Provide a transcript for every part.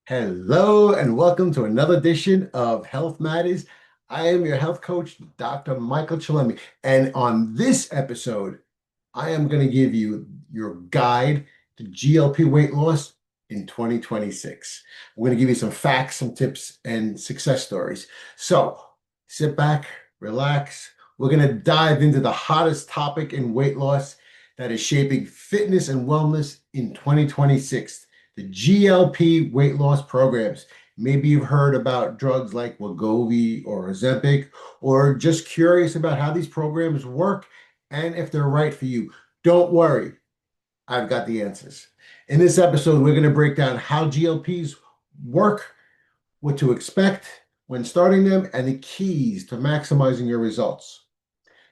Hello and welcome to another edition of Health Matters. I am your health coach, Dr. Michael Chillemi. And on this episode, I am going to give you your guide to GLP weight loss in 2026. We're going to give you some facts, some tips, and success stories. So sit back, relax. We're going to dive into the hottest topic in weight loss that is shaping fitness and wellness in 2026, the GLP weight loss programs. Maybe you've heard about drugs like Wegovy or Ozempic, or just curious about how these programs work and if they're right for you. Don't worry, I've got the answers. In this episode, we're going to break down how GLPs work, what to expect when starting them, and the keys to maximizing your results.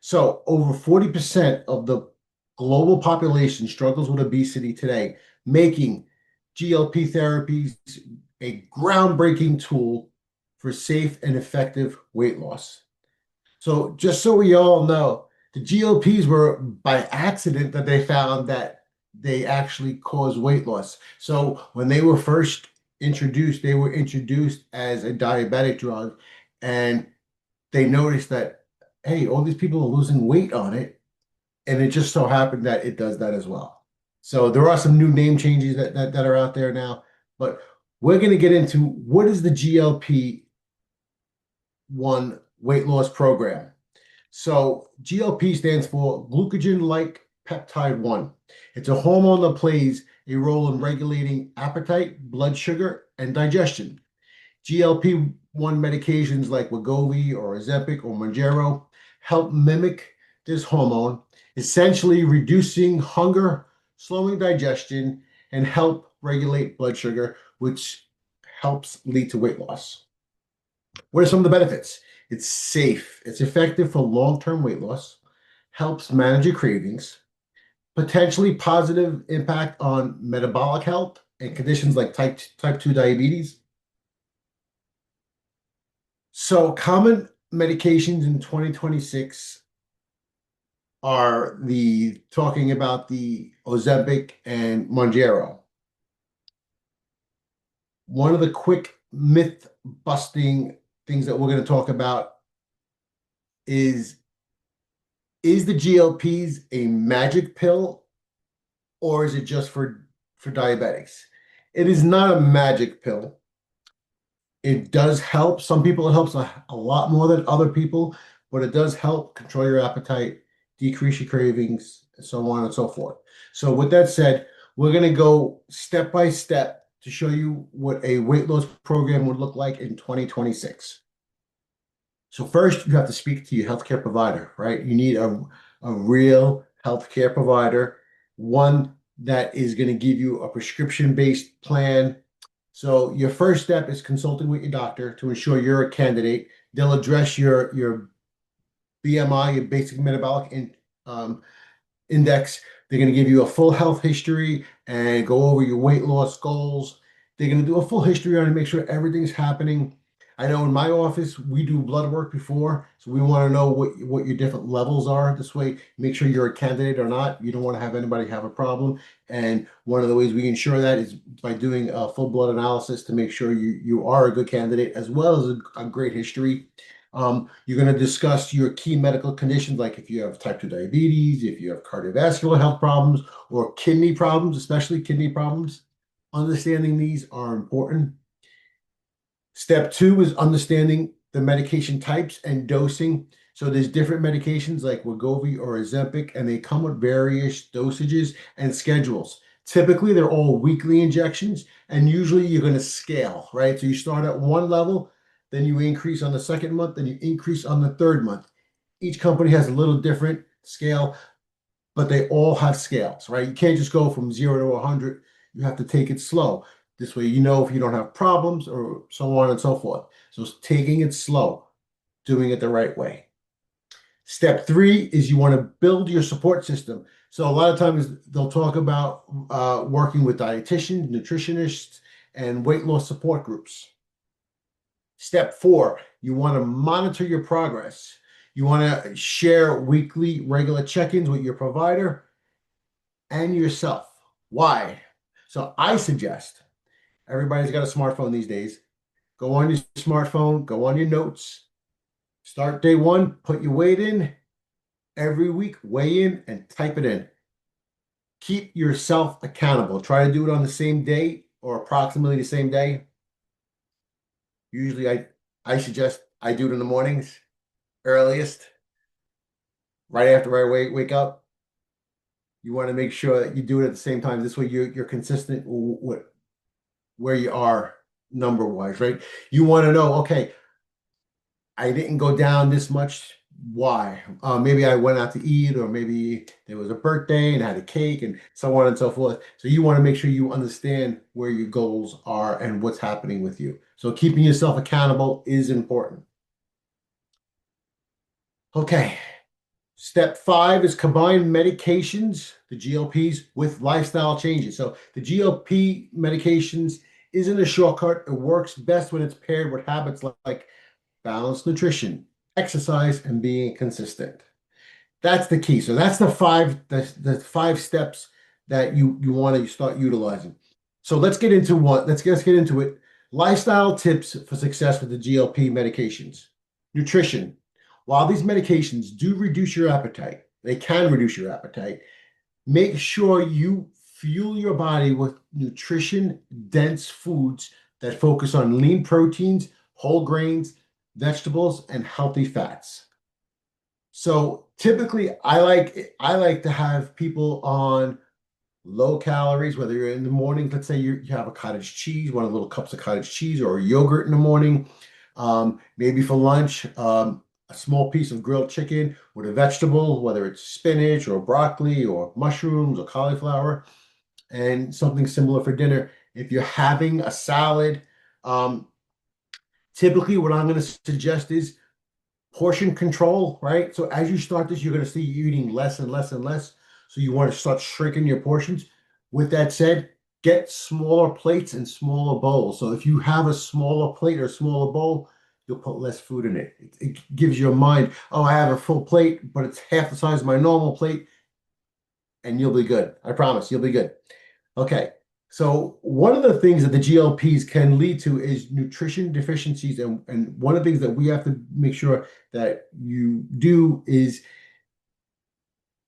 So, over 40% of the global population struggles with obesity today, making GLP therapies a groundbreaking tool for safe and effective weight loss. So, just so we all know, the GLPs were by accident that they found that they actually cause weight loss. So, when they were first introduced, they were introduced as a diabetic drug, and they noticed that, hey, all these people are losing weight on it. And it just so happened that it does that as well. So there are some new name changes that are out there now, but we're going to get into what is the GLP-1 weight loss program. So GLP stands for glucagon-like peptide 1. It's a hormone that plays a role in regulating appetite, blood sugar, and digestion. GLP-1 medications like Wegovy or Ozempic or Mounjaro help mimic this hormone, essentially reducing hunger, slowing digestion, and help regulate blood sugar, which helps lead to weight loss. What are some of the benefits? It's safe, it's effective for long-term weight loss, helps manage your cravings, potentially positive impact on metabolic health and conditions like type 2 diabetes. So common medications in 2026 are the talking about the Ozempic and Mounjaro. One of the quick myth busting things that we're going to talk about is the GLPs a magic pill or is it just for diabetics? It is not a magic pill. It does help. Some people it helps a lot more than other people, but it does help control your appetite, decrease your cravings, and so on and so forth. So with that said, we're going to go step by step to show you what a weight loss program would look like in 2026. So first, you have to speak to your healthcare provider, right? You need a real healthcare provider, one that is going to give you a prescription-based plan. So your first step is consulting with your doctor to ensure you're a candidate. They'll address your BMI, your basic metabolic index. They're going to give you a full health history and go over your weight loss goals. They're going to do a full history on it, make sure everything's happening. I know in my office, we do blood work before, so we want to know what your different levels are. This way, make sure you're a candidate or not. You don't want to have anybody have a problem. And one of the ways we ensure that is by doing a full blood analysis to make sure you are a good candidate, as well as a great history. You're going to discuss your key medical conditions, like if you have type 2 diabetes, if you have cardiovascular health problems, or kidney problems, especially kidney problems. Understanding these are important. Step two is understanding the medication types and dosing. So there's different medications like Wegovy or Ozempic, and they come with various dosages and schedules. Typically, they're all weekly injections, and usually you're going to scale, right? So you start at one level, then you increase on the second month, then you increase on the third month. Each company has a little different scale, but they all have scales, right? You can't just go from 0 to 100. You have to take it slow. This way, you know if you don't have problems or so on and so forth. So it's taking it slow, doing it the right way. Step three is you want to build your support system. So a lot of times they'll talk about working with dietitians, nutritionists, and weight loss support groups. Step four, you want to monitor your progress. You want to share weekly, regular check-ins with your provider and yourself. Why? So I suggest Everybody's got a smartphone these days. Go on your smartphone, go on your notes, start day one, put your weight in. Every week, weigh in and type it in. Keep yourself accountable. Try to do it on the same day or approximately the same day. Usually I suggest I do it in the mornings, earliest, right after I wake up. You want to make sure that you do it at the same time. This way you're consistent with where you are number wise, right? You want to know, okay, I didn't go down this much. Why? Maybe I went out to eat, or maybe there was a birthday and had a cake, and so on and so forth. So you want to make sure you understand where your goals are and what's happening with you. So keeping yourself accountable is important. Okay. Step 5 is combine medications, the GLPs, with lifestyle changes. So the GLP medications isn't a shortcut. It works best when it's paired with habits like balanced nutrition, exercise, and being consistent. That's the key. So that's the five steps that you want to start utilizing. So let's get into let's get into it. Lifestyle tips for success with the GLP medications. Nutrition. While these medications do reduce your appetite, they can reduce your appetite. Make sure you fuel your body with nutrition dense foods that focus on lean proteins, whole grains, vegetables, and healthy fats. So typically I like to have people on low calories, whether you're in the morning, let's say you have a cottage cheese, one of the little cups of cottage cheese or yogurt in the morning. Maybe for lunch, a small piece of grilled chicken with a vegetable, whether it's spinach or broccoli or mushrooms or cauliflower, and something similar for dinner. If you're having a salad, um, typically what I'm going to suggest is portion control, right? So as you start this, you're going to see you eating less and less and less. So you want to start shrinking your portions. With that said, get smaller plates and smaller bowls. So if you have a smaller plate or a smaller bowl, you'll put less food in it. It gives your mind, oh, I have a full plate, but it's half the size of my normal plate, and you'll be good. I promise, you'll be good. Okay. So one of the things that the GLPs can lead to is nutrition deficiencies. And one of the things that we have to make sure that you do is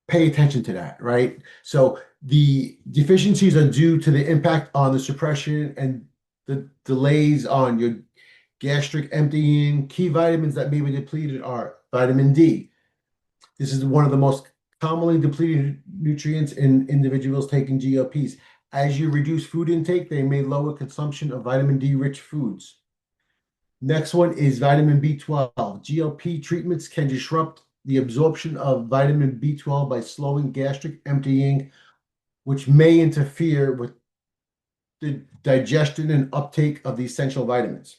pay attention to that, right? So the deficiencies are due to the impact on the suppression and the delays on your gastric emptying. Key vitamins that may be depleted are vitamin D. This is one of the most commonly depleted nutrients in individuals taking GLPs. As you reduce food intake, they may lower consumption of vitamin D rich foods. Next one is vitamin B12. GLP treatments can disrupt the absorption of vitamin B12 by slowing gastric emptying, which may interfere with the digestion and uptake of the essential vitamins.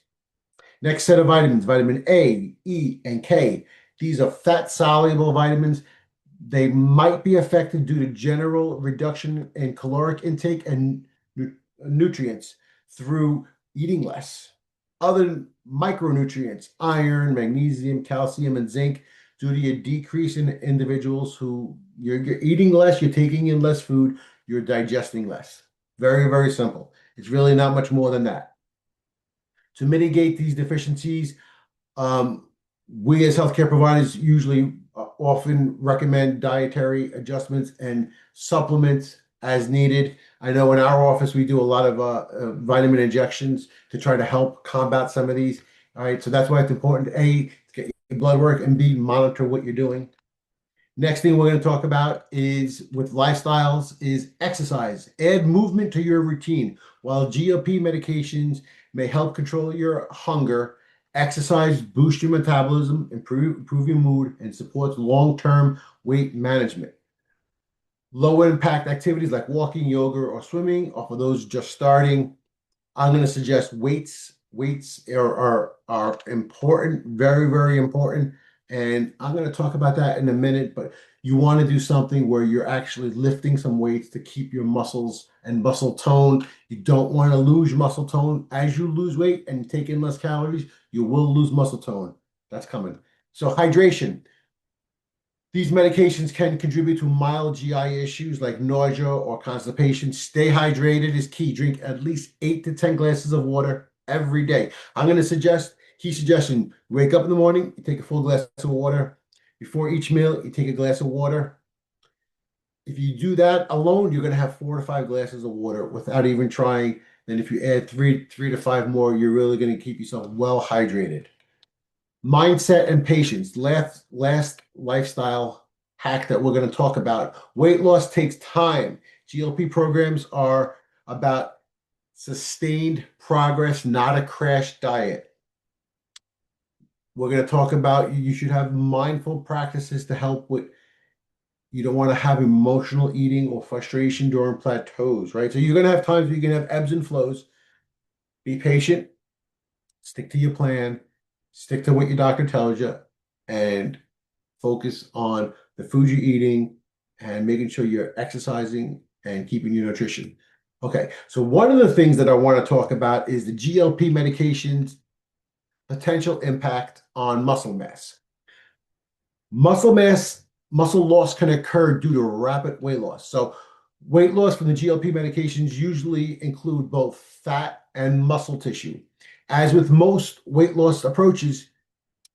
Next set of vitamins, vitamin A, E, and K. These are fat-soluble vitamins. They might be affected due to general reduction in caloric intake and nutrients through eating less. Other micronutrients, iron, magnesium, calcium, and zinc, due to a decrease in individuals who you're eating less, you're taking in less food, you're digesting less. Very, very simple. It's really not much more than that. To mitigate these deficiencies, we as healthcare providers usually often recommend dietary adjustments and supplements as needed. I know in our office we do a lot of vitamin injections to try to help combat some of these. All right, so that's why it's important to A, get your blood work, and B, monitor what you're doing. Next thing we're going to talk about is with lifestyles is exercise. Add movement to your routine. While GLP medications may help control your hunger, exercise boosts your metabolism, improve your mood, and supports long-term weight management. Low impact activities like walking, yoga, or swimming, or for those just starting, I'm going to suggest weights. Weights are important, very, very important. And I'm going to talk about that in a minute, but you want to do something where you're actually lifting some weights to keep your muscles and muscle tone. You don't want to lose muscle tone. As you lose weight and take in less calories, you will lose muscle tone. That's coming. So hydration. These medications can contribute to mild GI issues like nausea or constipation. Stay hydrated is key. Drink at least 8 to 10 glasses of water every day. I'm going to suggest, key suggestion, wake up in the morning, you take a full glass of water. Before each meal, you take a glass of water. If you do that alone, you're going to have 4 to 5 glasses of water without even trying. Then if you add three to five more, you're really going to keep yourself well hydrated. Mindset and patience. Last lifestyle hack that we're going to talk about. Weight loss takes time. GLP programs are about sustained progress, not a crash diet. We're going to talk about you should have mindful practices to help with, you don't want to have emotional eating or frustration during plateaus, right? So you're going to have times where you're going to have ebbs and flows. Be patient, stick to your plan, stick to what your doctor tells you, and focus on the food you're eating and making sure you're exercising and keeping your nutrition. Okay, so one of the things that I want to talk about is the GLP medications' potential impact on muscle mass. Muscle loss can occur due to rapid weight loss. So weight loss from the GLP medications usually include both fat and muscle tissue. As with most weight loss approaches,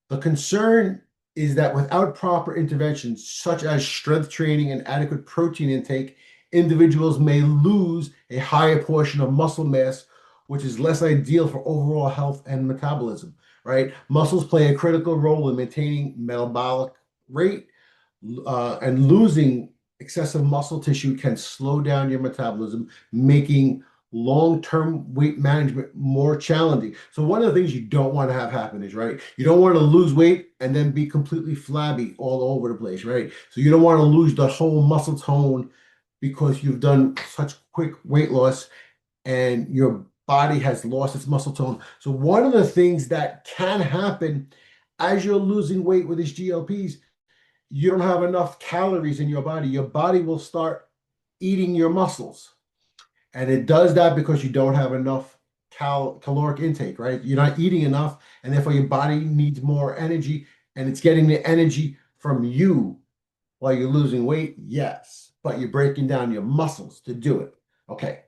the concern is that without proper interventions, such as strength training and adequate protein intake, individuals may lose a higher portion of muscle mass, which is less ideal for overall health and metabolism, right? Muscles play a critical role in maintaining metabolic rate, and losing excessive muscle tissue can slow down your metabolism, making long-term weight management more challenging. So one of the things you don't want to have happen is, right, you don't want to lose weight and then be completely flabby all over the place, right? So you don't want to lose the whole muscle tone because you've done such quick weight loss and your body has lost its muscle tone. So one of the things that can happen as you're losing weight with these GLPs, you don't have enough calories in your body. Your body will start eating your muscles. And it does that because you don't have enough caloric intake, right? You're not eating enough, and therefore your body needs more energy, and it's getting the energy from you while you're losing weight, yes, but you're breaking down your muscles to do it. Okay,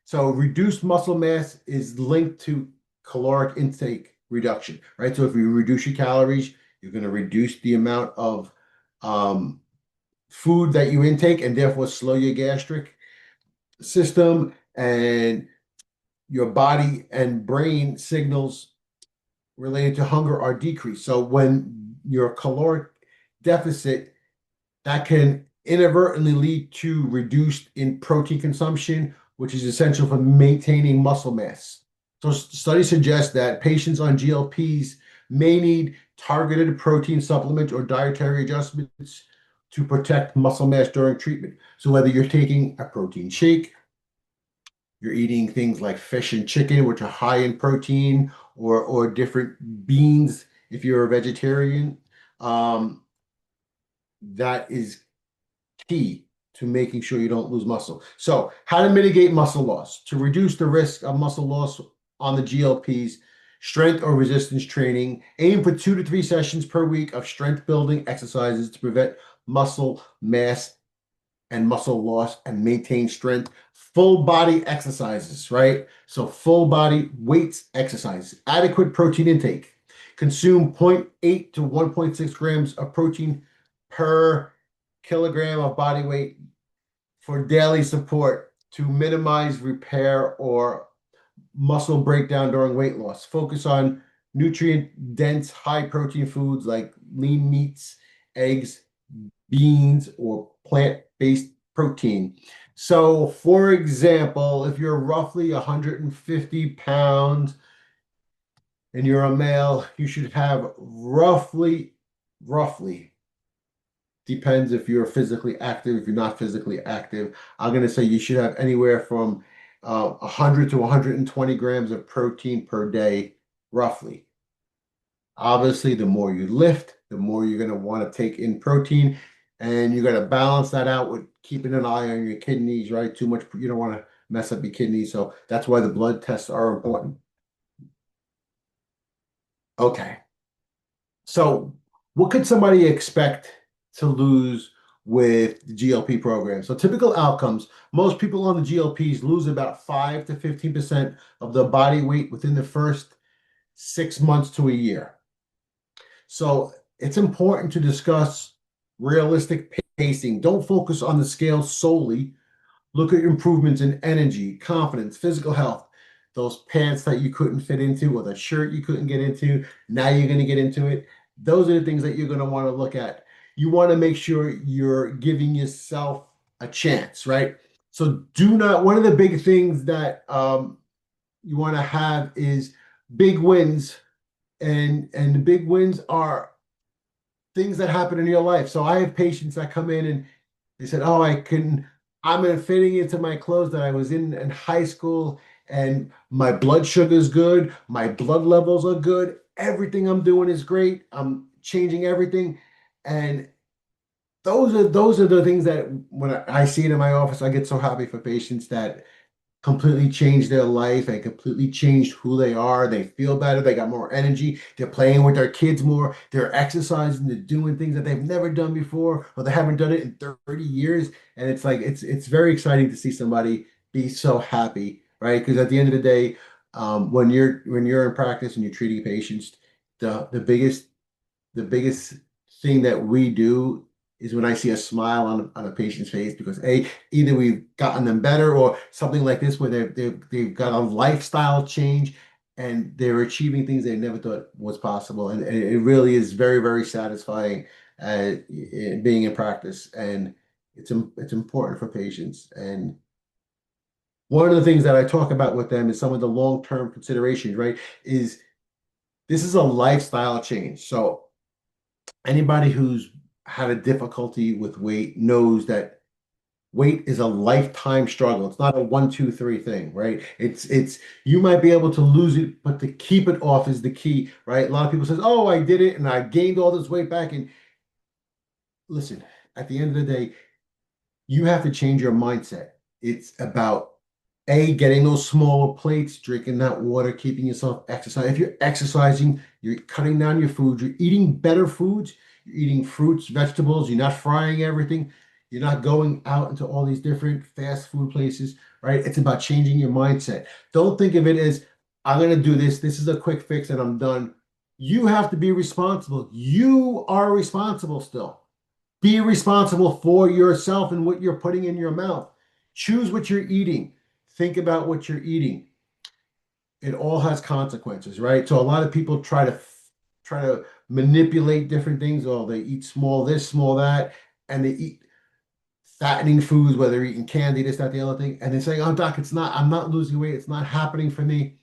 so reduced muscle mass is linked to caloric intake reduction, right? So if you reduce your calories, you're going to reduce the amount of um, food that you intake, and therefore slow your gastric system, and your body and brain signals related to hunger are decreased. So when your caloric deficit, that can inadvertently lead to reduced in protein consumption, which is essential for maintaining muscle mass. So studies suggest that patients on GLPs may need targeted protein supplements or dietary adjustments to protect muscle mass during treatment. So whether you're taking a protein shake, you're eating things like fish and chicken, which are high in protein, or different beans if you're a vegetarian, um, that is key to making sure you don't lose muscle. So, how to mitigate muscle loss? To reduce the risk of muscle loss on the GLPs, strength or resistance training. Aim for 2 to 3 sessions per week of strength building exercises to prevent muscle mass and muscle loss and maintain strength. Full body exercises, right? So full body weights exercise. Adequate protein intake. Consume zero point 0.8 to 1.6 grams of protein per kilogram of body weight for daily support to minimize repair or muscle breakdown during weight loss. Focus on nutrient dense, high protein foods like lean meats, eggs, beans, or plant-based protein. So, for example, if you're roughly 150 pounds and you're a male, you should have roughly, depends if you're physically active, if you're not physically active, I'm going to say you should have anywhere from 100 to 120 grams of protein per day, roughly. Obviously, the more you lift, the more you're going to want to take in protein, and you're going to balance that out with keeping an eye on your kidneys, right? Too much, you don't want to mess up your kidneys. So that's why the blood tests are important. Okay. So what could somebody expect to lose with the GLP program. So typical outcomes, most people on the GLPs lose about 5 to 15% of their body weight within the first 6 months to a year. So it's important to discuss realistic pacing. Don't focus on the scale solely. Look at improvements in energy, confidence, physical health. Those pants that you couldn't fit into or the shirt you couldn't get into, now you're going to get into it. Those are the things that you're going to want to look at. You want to make sure you're giving yourself a chance, right? So do not, one of the big things that you want to have is big wins. And the big wins are things that happen in your life. So I have patients that come in and they said, "Oh, I'm in fitting into my clothes that I was in high school, and my blood sugar is good, my blood levels are good, everything I'm doing is great. I'm changing everything." And those are the things that when I see it in my office, I get so happy for patients that completely changed their life and completely changed who they are. They feel better. They got more energy. They're playing with their kids more. They're exercising. They're doing things that they've never done before, or they haven't done it in 30 years. And it's like it's very exciting to see somebody be so happy, right? Because at the end of the day, when you're in practice and you're treating patients, the biggest thing that we do is when I see a smile on a patient's face because either we've gotten them better or something like this where they've got a lifestyle change and they're achieving things they never thought was possible. And it really is very, very satisfying being in practice. And it's important for patients. And one of the things that I talk about with them is some of the long-term considerations, right? Is this is a lifestyle change. So anybody who's had a difficulty with weight knows that weight is a lifetime struggle. It's not a one, two, three thing, right? It's you might be able to lose it, but to keep it off is the key, right? A lot of people says, "Oh, I did it and I gained all this weight back." And listen, at the end of the day, you have to change your mindset. It's about getting those smaller plates, drinking that water, keeping yourself exercising. If you're exercising, you're cutting down your food, you're eating better foods, you're eating fruits, vegetables, you're not frying everything, you're not going out into all these different fast food places, right? It's about changing your mindset. Don't think of it as I'm going to do this. This is a quick fix and I'm done. You have to be responsible. You are responsible still. Be responsible for yourself and what you're putting in your mouth. Choose what you're eating. Think about what you're eating. It all has consequences, right? So a lot of people try to manipulate different things. Oh, they eat small this, small that, and they eat fattening foods, whether they're eating candy, this, that, the other thing, and they say, "Oh, doc, I'm not losing weight. It's not happening for me."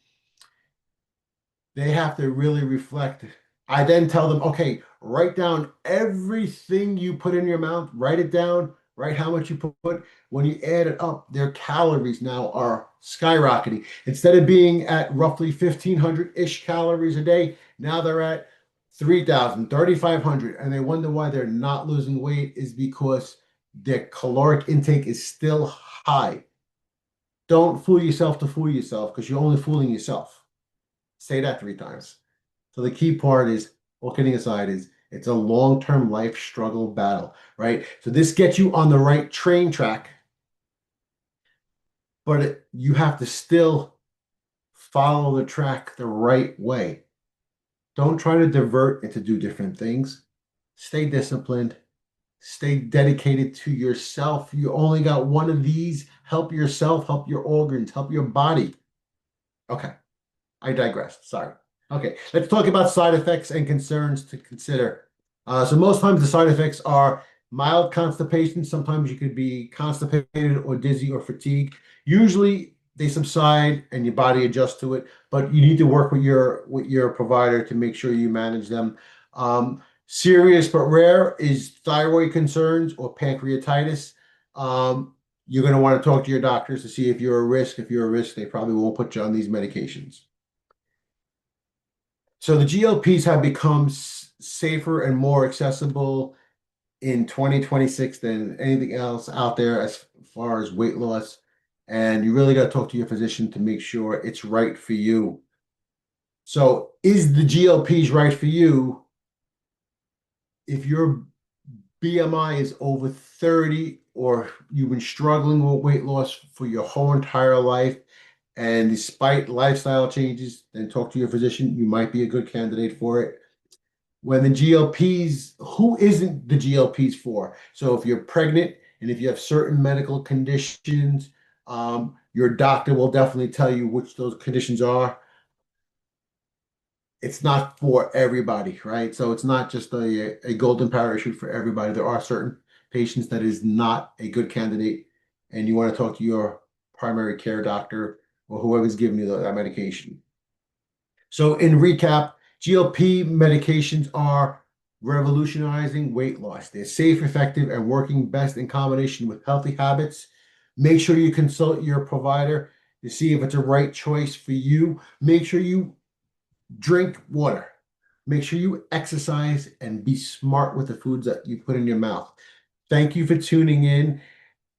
They have to really reflect. I then tell them, okay, write down everything you put in your mouth, write it down, write how much you put. When you add it up, their calories now are skyrocketing. Instead of being at roughly 1,500-ish calories a day, now they're at 3,000, 3,500, and they wonder why they're not losing weight is because their caloric intake is still high. Don't fool yourself to fool yourself because you're only fooling yourself. Say that 3 times. So the key part is, all kidding aside, is it's a long-term life struggle battle, right? So this gets you on the right train track, but you have to still follow the track the right way. Don't try to divert and to do different things. Stay disciplined. Stay dedicated to yourself. You only got one of these. Help yourself, help your organs, help your body. Okay. I digress. Sorry. Okay, let's talk about side effects and concerns to consider. So most times the side effects are mild constipation. Sometimes you could be constipated or dizzy or fatigued. Usually they subside and your body adjusts to it, but you need to work with your provider to make sure you manage them. Serious but rare is thyroid concerns or pancreatitis. You're going to want to talk to your doctors to see if you're a risk. If you're a risk, they probably won't put you on these medications. So the GLPs have become safer and more accessible in 2026 than anything else out there as far as weight loss. And you really got to talk to your physician to make sure it's right for you. So is the GLPs right for you? If you're BMI is over 30, or you've been struggling with weight loss for your whole entire life, and despite lifestyle changes, then talk to your physician. You might be a good candidate for it. When the GLPs, who isn't the GLPs for? So if you're pregnant and if you have certain medical conditions, your doctor will definitely tell you which those conditions are. It's not for everybody, right? So it's not just a golden parachute for everybody. There are certain patients that is not a good candidate, and you want to talk to your primary care doctor or whoever's giving you that medication. So in recap, GLP medications are revolutionizing weight loss. They're safe, effective, and working best in combination with healthy habits. Make sure you consult your provider to see if it's a right choice for you. Make sure you drink water. Make sure you exercise and be smart with the foods that you put in your mouth. Thank you for tuning in.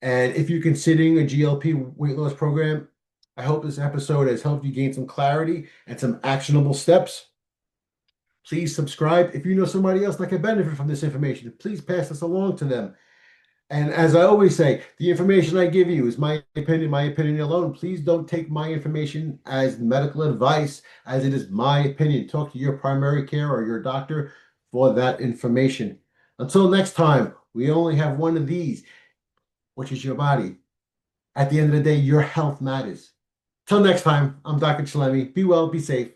And if you're considering a GLP weight loss program, I hope this episode has helped you gain some clarity and some actionable steps. Please subscribe. If you know somebody else that can benefit from this information, please pass this along to them. And as I always say, the information I give you is my opinion alone. Please don't take my information as medical advice, as it is my opinion. Talk to your primary care or your doctor for that information. Until next time, we only have one of these, which is your body. At the end of the day, your health matters. Till next time, I'm Dr. Chillemi. Be well, be safe.